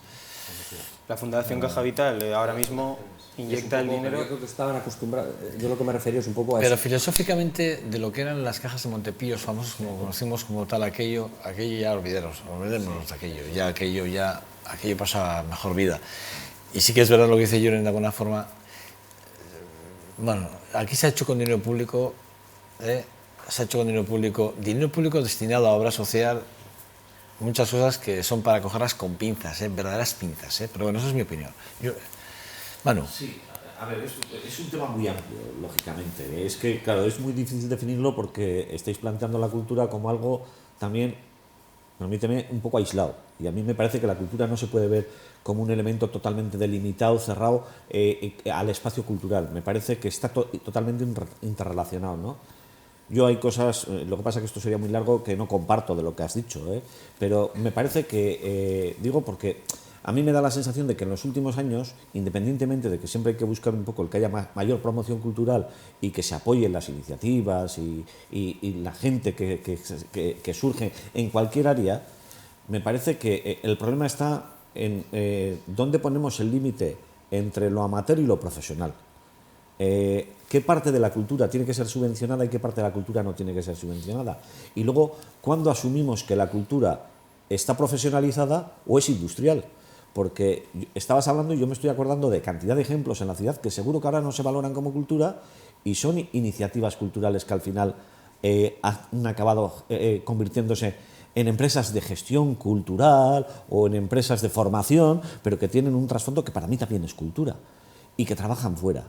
La Fundación Caja Vital ahora mismo inyecta el dinero... Yo creo que estaban acostumbrados, yo lo que me refería es un poco a Pero eso. Filosóficamente, de lo que eran las cajas de Montepíos, famosos como conocimos como tal, aquello ya olvidémonos de aquello, aquello pasa mejor vida. Y sí que es verdad lo que dice Julen de alguna forma. Bueno, aquí se ha hecho con dinero público, se ha hecho con dinero público destinado a obra social, muchas cosas que son para cogerlas con pinzas, verdaderas pinzas, pero bueno, esa es mi opinión. Manu. Sí, a ver, es un tema muy amplio, lógicamente. Es que, claro, es muy difícil definirlo porque estáis planteando la cultura como algo también, permíteme, un poco aislado. Y a mí me parece que la cultura no se puede ver como un elemento totalmente delimitado, cerrado al espacio cultural. Me parece que está totalmente interrelacionado, ¿no? Yo hay cosas, lo que pasa es que esto sería muy largo, que no comparto de lo que has dicho, pero me parece que, digo porque a mí me da la sensación de que en los últimos años, independientemente de que siempre hay que buscar un poco el que haya mayor promoción cultural y que se apoyen las iniciativas y la gente que surge en cualquier área, me parece que el problema está en dónde ponemos el límite entre lo amateur y lo profesional. ¿Qué parte de la cultura tiene que ser subvencionada y qué parte de la cultura no tiene que ser subvencionada? Y luego, ¿cuándo asumimos que la cultura está profesionalizada o es industrial? Porque estabas hablando y yo me estoy acordando de cantidad de ejemplos en la ciudad que seguro que ahora no se valoran como cultura y son iniciativas culturales que al final han acabado convirtiéndose en empresas de gestión cultural o en empresas de formación, pero que tienen un trasfondo que para mí también es cultura y que trabajan fuera.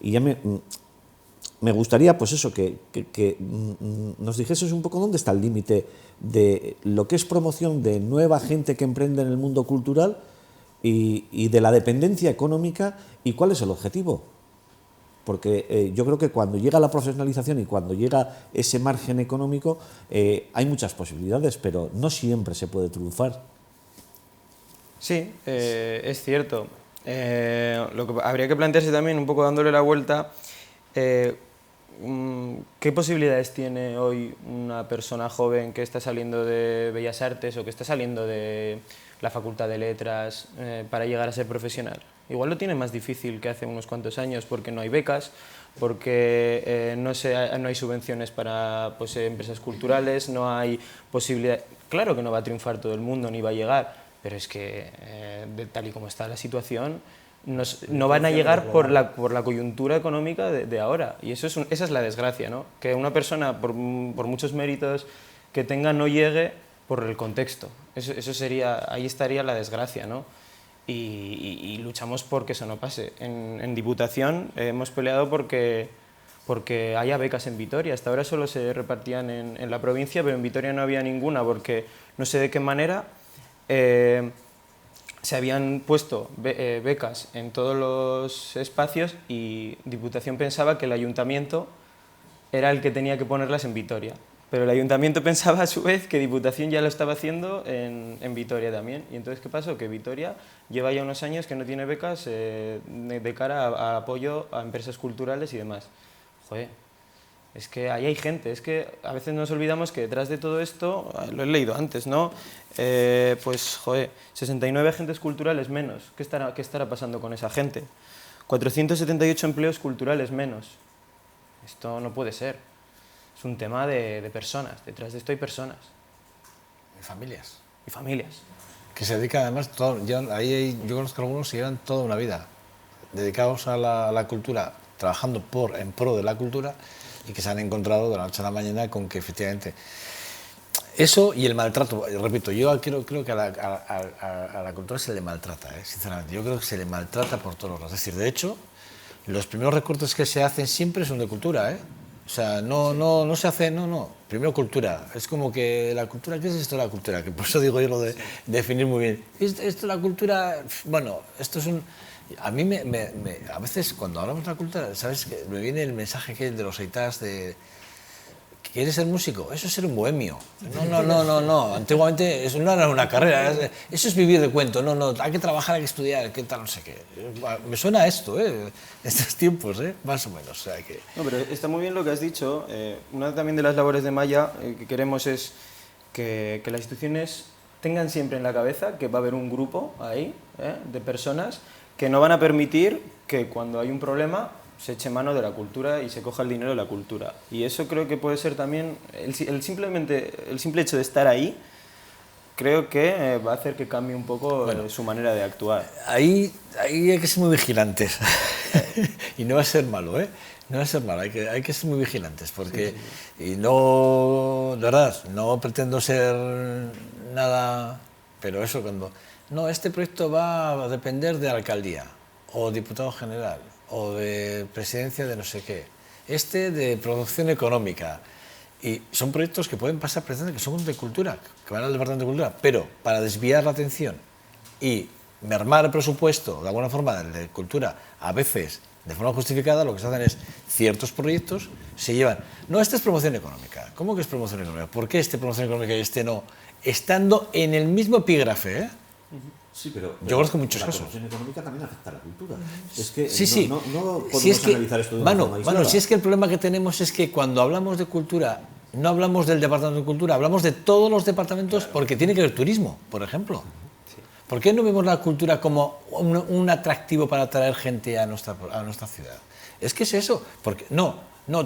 Y ya me gustaría, pues eso, que nos dijeses un poco dónde está el límite de lo que es promoción de nueva gente que emprende en el mundo cultural y de la dependencia económica y cuál es el objetivo. Porque yo creo que cuando llega la profesionalización y cuando llega ese margen económico hay muchas posibilidades, pero no siempre se puede triunfar. Sí, es cierto. Lo que habría que plantearse también, un poco dándole la vuelta, ¿qué posibilidades tiene hoy una persona joven que está saliendo de Bellas Artes o que está saliendo de la Facultad de Letras para llegar a ser profesional? Igual lo tiene más difícil que hace unos cuantos años porque no hay becas, porque no hay subvenciones para empresas culturales, no hay posibilidad. Claro que no va a triunfar todo el mundo ni va a llegar, pero es que tal y como está la situación no van a llegar por la coyuntura económica de ahora, y esa es la desgracia, ¿no? Que una persona por muchos méritos que tenga no llegue por el contexto. Eso sería, ahí estaría la desgracia, ¿no? Y luchamos porque eso no pase. En Diputación hemos peleado porque haya becas en Vitoria. Hasta ahora solo se repartían en la provincia, pero en Vitoria no había ninguna porque no sé de qué manera se habían puesto becas en todos los espacios y Diputación pensaba que el Ayuntamiento era el que tenía que ponerlas en Vitoria. Pero el Ayuntamiento pensaba a su vez que Diputación ya lo estaba haciendo en Vitoria también. Y entonces, ¿qué pasó? Que Vitoria lleva ya unos años que no tiene becas de cara a apoyo a empresas culturales y demás. Joder, es que ahí hay gente, es que a veces nos olvidamos que detrás de todo esto, lo he leído antes, ¿no? Pues, joder, 69 agentes culturales menos. ¿Qué estará pasando con esa gente? 478 empleos culturales menos. Esto no puede ser. Es un tema de personas, detrás de esto hay personas. Y familias. Y familias. Que se dedican además, yo conozco algunos que llevan toda una vida dedicados a la cultura, trabajando en pro de la cultura y que se han encontrado de la noche a la mañana con que efectivamente eso y el maltrato, repito, yo creo que a la cultura se le maltrata, sinceramente, yo creo que se le maltrata por todos lados. Es decir, de hecho, los primeros recortes que se hacen siempre son de cultura, O sea, no se hace, primero cultura. Es como que la cultura, ¿qué es esto de la cultura? Que por eso digo yo lo de definir muy bien. Esto la cultura, bueno, esto es un... A mí a veces cuando hablamos de la cultura, ¿sabes? Que me viene el mensaje que de los aitas de... ¿Quieres ser músico? Eso es ser un bohemio. No. Antiguamente eso no era una carrera. Eso es vivir de cuento. No. Hay que trabajar, hay que estudiar, qué tal, no sé qué. Me suena a esto, estos tiempos, más o menos. O sea que... No, pero está muy bien lo que has dicho. Una también de las labores de Maya que queremos es que las instituciones tengan siempre en la cabeza que va a haber un grupo ahí de personas que no van a permitir que cuando hay un problema se eche mano de la cultura y se coja el dinero de la cultura. Y eso creo que puede ser también, el simple hecho de estar ahí, creo que va a hacer que cambie un poco su manera de actuar. Ahí hay que ser muy vigilantes. y no va a ser malo, ¿eh? No va a ser malo, hay que ser muy vigilantes, porque, y no, de verdad, no pretendo ser nada, pero eso cuando, no, este proyecto va a depender de alcaldía, o diputado general, o de presidencia de no sé qué, este de producción económica, y son proyectos que pueden pasar precisamente, que son de cultura, que van al departamento de cultura, pero para desviar la atención y mermar el presupuesto de alguna forma de cultura, a veces de forma justificada, lo que se hacen es ciertos proyectos se llevan. No, esta es promoción económica. ¿Cómo que es promoción económica? ¿Por qué este promoción económica y este no? Estando en el mismo epígrafe, ¿eh? Sí, pero yo conozco muchos casos. La promoción económica también afecta a la cultura. Es que sí. no podemos si es que, analizar esto de una forma aislada. Si es que el problema que tenemos es que cuando hablamos de cultura, no hablamos del departamento de cultura, hablamos de todos los departamentos, claro, porque tiene que ver turismo, por ejemplo. ¿Por qué no vemos la cultura como un atractivo para atraer gente a nuestra ciudad? Es que es eso. Porque,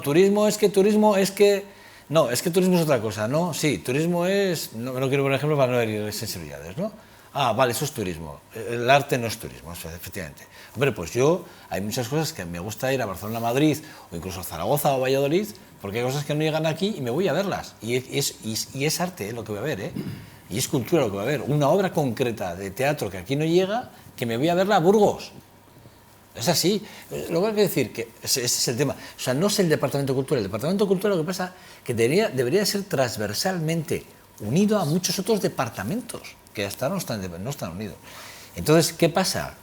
turismo es que no, es que turismo es otra cosa, ¿no? Sí, turismo es, no quiero poner ejemplo para no herir sensibilidades, ¿no? Ah, vale, eso es turismo. El arte no es turismo, efectivamente. Hombre, pues hay muchas cosas que me gusta ir a Barcelona, Madrid, o incluso a Zaragoza o Valladolid, porque hay cosas que no llegan aquí y me voy a verlas. Y es arte lo que voy a ver, ¿eh? Y es cultura lo que va a haber. Una obra concreta de teatro que aquí no llega, que me voy a verla a Burgos. Es así. Lo que hay que decir, que ese es el tema. O sea, no es el Departamento de Cultura. El Departamento de Cultura lo que pasa es que debería ser transversalmente unido a muchos otros departamentos que hasta ahora no están unidos. Entonces, ¿qué pasa?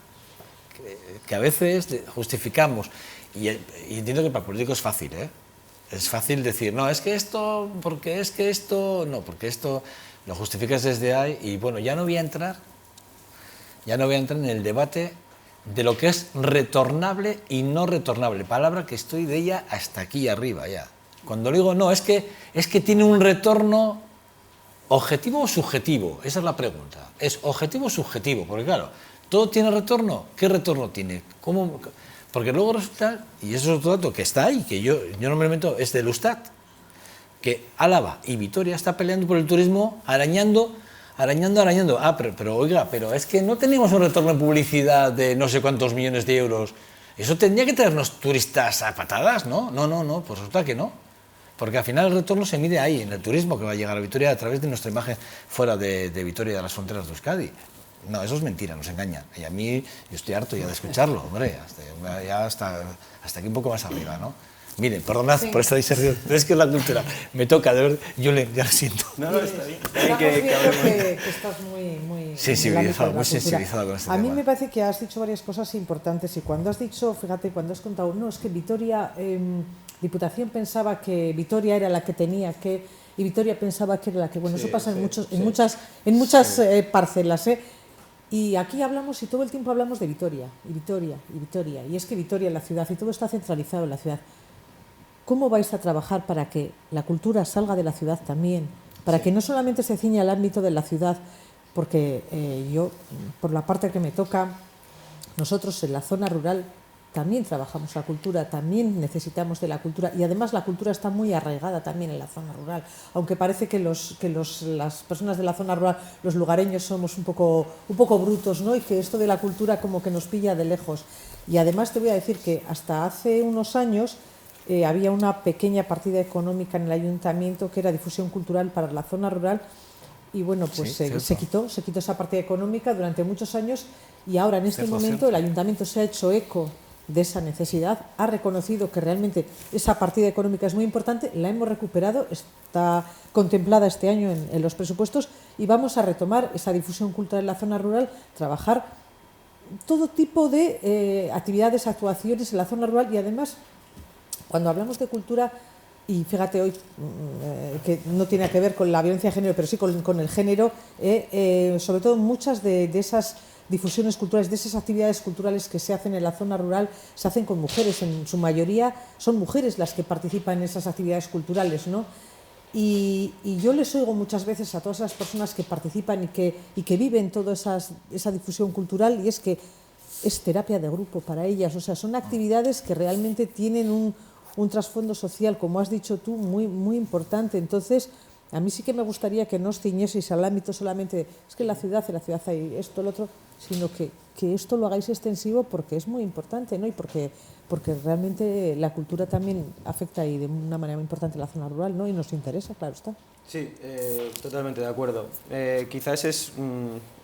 Que a veces justificamos, y entiendo que para el político es fácil, ¿eh? Es fácil decir, no, es que esto, porque esto lo justificas desde ahí, y bueno, ya no voy a entrar en el debate de lo que es retornable y no retornable, palabra que estoy de ella hasta aquí arriba ya. Cuando digo, no, es que tiene un retorno objetivo o subjetivo, esa es la pregunta, es objetivo o subjetivo, porque claro, ¿todo tiene retorno? ¿Qué retorno tiene? ¿Cómo? Porque luego resulta, y eso es otro dato que está ahí, que yo no me lo invento, es del Eustat, que Álava y Vitoria está peleando por el turismo, arañando. Ah, pero oiga, pero es que no tenemos un retorno en publicidad de no sé cuántos millones de euros. Eso tendría que traernos turistas a patadas, ¿no? No, pues resulta que no. Porque al final el retorno se mide ahí, en el turismo que va a llegar a Vitoria a través de nuestra imagen fuera de Vitoria, de las fronteras de Euskadi. No, eso es mentira, nos engañan. Y a mí, yo estoy harto ya de escucharlo, hombre, hasta aquí un poco más arriba, ¿no? Miren, perdonad por esta diserción, pero es que es la cultura. Me toca, de verdad, yo ya lo siento. No, está bien. Que estás muy sensibilizado, con este tema. A mí me parece que has dicho varias cosas importantes y cuando has dicho, fíjate, cuando has contado, no, es que Vitoria, Diputación pensaba que Vitoria era la que tenía que, y Vitoria pensaba que era la que, bueno, eso pasa en muchas parcelas, Y aquí hablamos y todo el tiempo hablamos de Vitoria, y Vitoria, y Vitoria, y es que Vitoria es la ciudad y todo está centralizado en la ciudad. ¿Cómo vais a trabajar para que la cultura salga de la ciudad también? Para que no solamente se ciña al ámbito de la ciudad, porque yo, por la parte que me toca, nosotros en la zona rural también trabajamos la cultura, también necesitamos de la cultura y además la cultura está muy arraigada también en la zona rural, aunque parece que las personas de la zona rural, los lugareños somos un poco brutos, ¿no? Y que esto de la cultura como que nos pilla de lejos. Y además te voy a decir que hasta hace unos años había una pequeña partida económica en el ayuntamiento que era difusión cultural para la zona rural y bueno, pues se quitó esa partida económica durante muchos años y ahora en este momento el ayuntamiento se ha hecho eco de esa necesidad, ha reconocido que realmente esa partida económica es muy importante, la hemos recuperado, está contemplada este año en los presupuestos y vamos a retomar esa difusión cultural en la zona rural, trabajar todo tipo de actividades, actuaciones en la zona rural y además cuando hablamos de cultura, y fíjate hoy que no tiene que ver con la violencia de género, pero sí con el género, sobre todo muchas de esas difusiones culturales, de esas actividades culturales que se hacen en la zona rural, se hacen con mujeres, en su mayoría son mujeres las que participan en esas actividades culturales, ¿no? Y yo les oigo muchas veces a todas esas personas que participan y que viven toda esa difusión cultural y es que es terapia de grupo para ellas, o sea, son actividades que realmente tienen un trasfondo social, como has dicho tú, muy, muy importante. Entonces, A mí sí que me gustaría que no os ciñeseis al ámbito solamente, es que en la ciudad hay esto, lo otro, sino que esto lo hagáis extensivo porque es muy importante, ¿no? Y porque realmente la cultura también afecta y de una manera muy importante a la zona rural, ¿no? Y nos interesa, claro está. Sí, totalmente de acuerdo. Quizás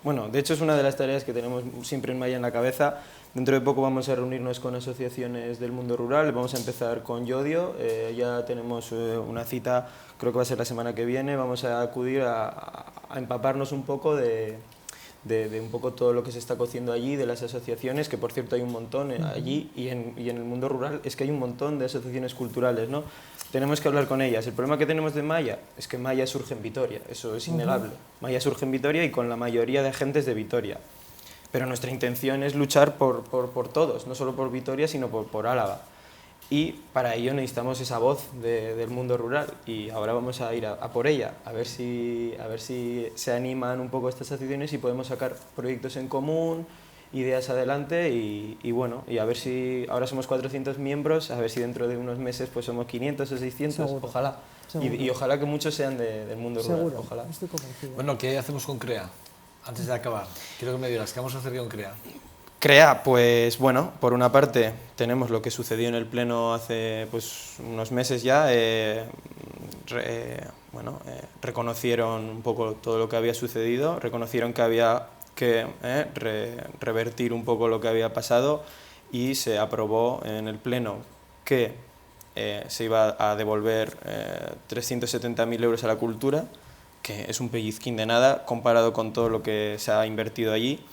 bueno, de hecho es una de las tareas que tenemos siempre en Maya en la cabeza. Dentro de poco vamos a reunirnos con asociaciones del mundo rural, vamos a empezar con Yodio, ya tenemos una cita, creo que va a ser la semana que viene, vamos a acudir a empaparnos un poco de un poco todo lo que se está cociendo allí, de las asociaciones, que por cierto hay un montón allí, y en el mundo rural es que hay un montón de asociaciones culturales, ¿no? Tenemos que hablar con ellas. El problema que tenemos de Maya es que Maya surge en Vitoria, eso es innegable. Maya surge en Vitoria y con la mayoría de agentes de Vitoria. Pero nuestra intención es luchar por todos, no solo por Vitoria, sino por Álava. Y para ello necesitamos esa voz del mundo rural y ahora vamos a ir a por ella, a ver si se animan un poco estas asociaciones y podemos sacar proyectos en común, ideas adelante y bueno, y a ver si ahora somos 400 miembros, a ver si dentro de unos meses pues somos 500 o 600, Seguro. ojalá. Y ojalá que muchos sean del mundo rural, Seguro, ojalá. estoy convencida. Bueno, ¿qué hacemos con CREA? Antes de acabar, quiero que me digas, ¿qué vamos a hacer con CREA? CREA, pues bueno, por una parte tenemos lo que sucedió en el Pleno hace pues, unos meses ya, reconocieron un poco todo lo que había sucedido, reconocieron que había que revertir un poco lo que había pasado y se aprobó en el Pleno que se iba a devolver 370.000 euros a la cultura, que es un pellizquín de nada comparado con todo lo que se ha invertido allí.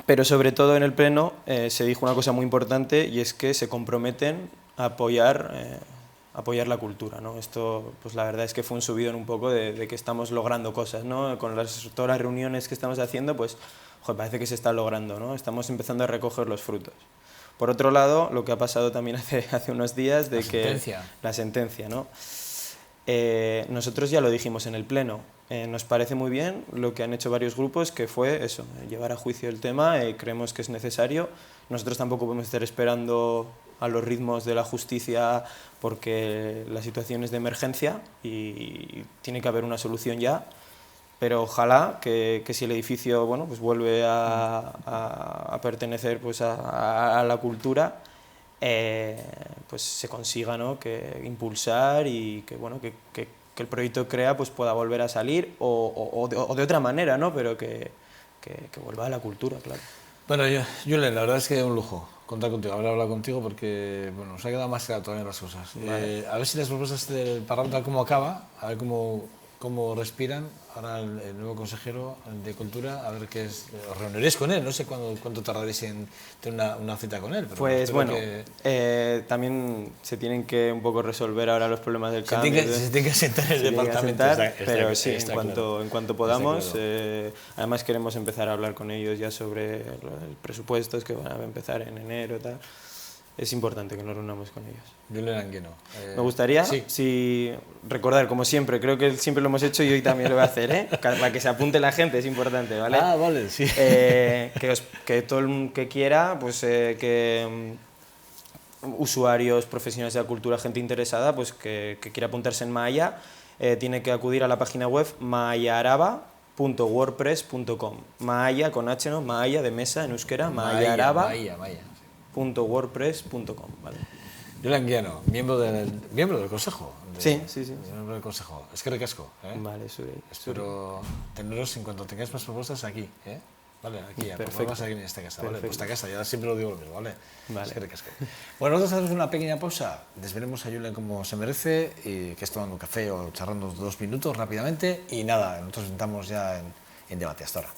Pero sobre todo en el Pleno se dijo una cosa muy importante y es que se comprometen a apoyar la cultura, ¿no? Esto, pues la verdad es que fue un subidón un poco de que estamos logrando cosas, ¿no? Con todas las reuniones que estamos haciendo, pues joder, parece que se está logrando, ¿no? Estamos empezando a recoger los frutos. Por otro lado, lo que ha pasado también hace unos días de la sentencia, ¿no? Nosotros ya lo dijimos en el Pleno. Nos parece muy bien lo que han hecho varios grupos, que fue eso, llevar a juicio el tema, creemos que es necesario. Nosotros tampoco podemos estar esperando a los ritmos de la justicia porque la situación es de emergencia y tiene que haber una solución ya, pero ojalá que si el edificio bueno, pues vuelve a pertenecer pues a la cultura, pues se consiga, ¿no? que impulsar y que, bueno, que el proyecto CREA pues pueda volver a salir o de otra manera, ¿no? Pero que vuelva a la cultura, claro. Bueno, Julen, la verdad es que es un lujo contar contigo, haber hablado contigo porque bueno, nos ha quedado más claro todavía las cosas. Vale. A ver si las propuestas del Parlamento, cómo acaba, a ver cómo respiran. Ahora el nuevo consejero de Cultura, a ver qué es. Os reuniréis con él, no sé cuánto tardaréis en tener una cita con él. Pero pues bueno, también se tienen que un poco resolver ahora los problemas del cambio. Se tiene que sentar el departamento. Pero sí, en cuanto podamos. Además queremos empezar a hablar con ellos ya sobre los presupuestos que van a empezar en enero y tal. Es importante que nos reunamos con ellos. Julen Angueno. Me gustaría recordar, como siempre, creo que siempre lo hemos hecho y hoy también lo voy a hacer, ¿eh? Para que se apunte la gente, es importante, ¿vale? Ah, vale, sí. Que todo el que quiera, pues que usuarios, profesionales de la cultura, gente interesada, pues que quiera apuntarse en Maya, tiene que acudir a la página web mayaraba.wordpress.com. Maya con H, ¿no? Maya de mesa en euskera, mayaraba. .wordpress.com, ¿vale? Julen Angueno, miembro del Consejo. Sí. Miembro del Consejo. Es que recasco. Vale, espero teneros en cuanto tengáis más propuestas aquí. Vale, aquí, vamos aquí en esta casa. Vale, pues esta casa, ya siempre lo digo lo mismo, ¿vale? Es que recasco. Bueno, nosotros hacemos una pequeña pausa, desveremos a Julen como se merece, y que es tomando un café o charlando 2 minutos rápidamente, y nada, nosotros entramos ya en debate. Hasta ahora.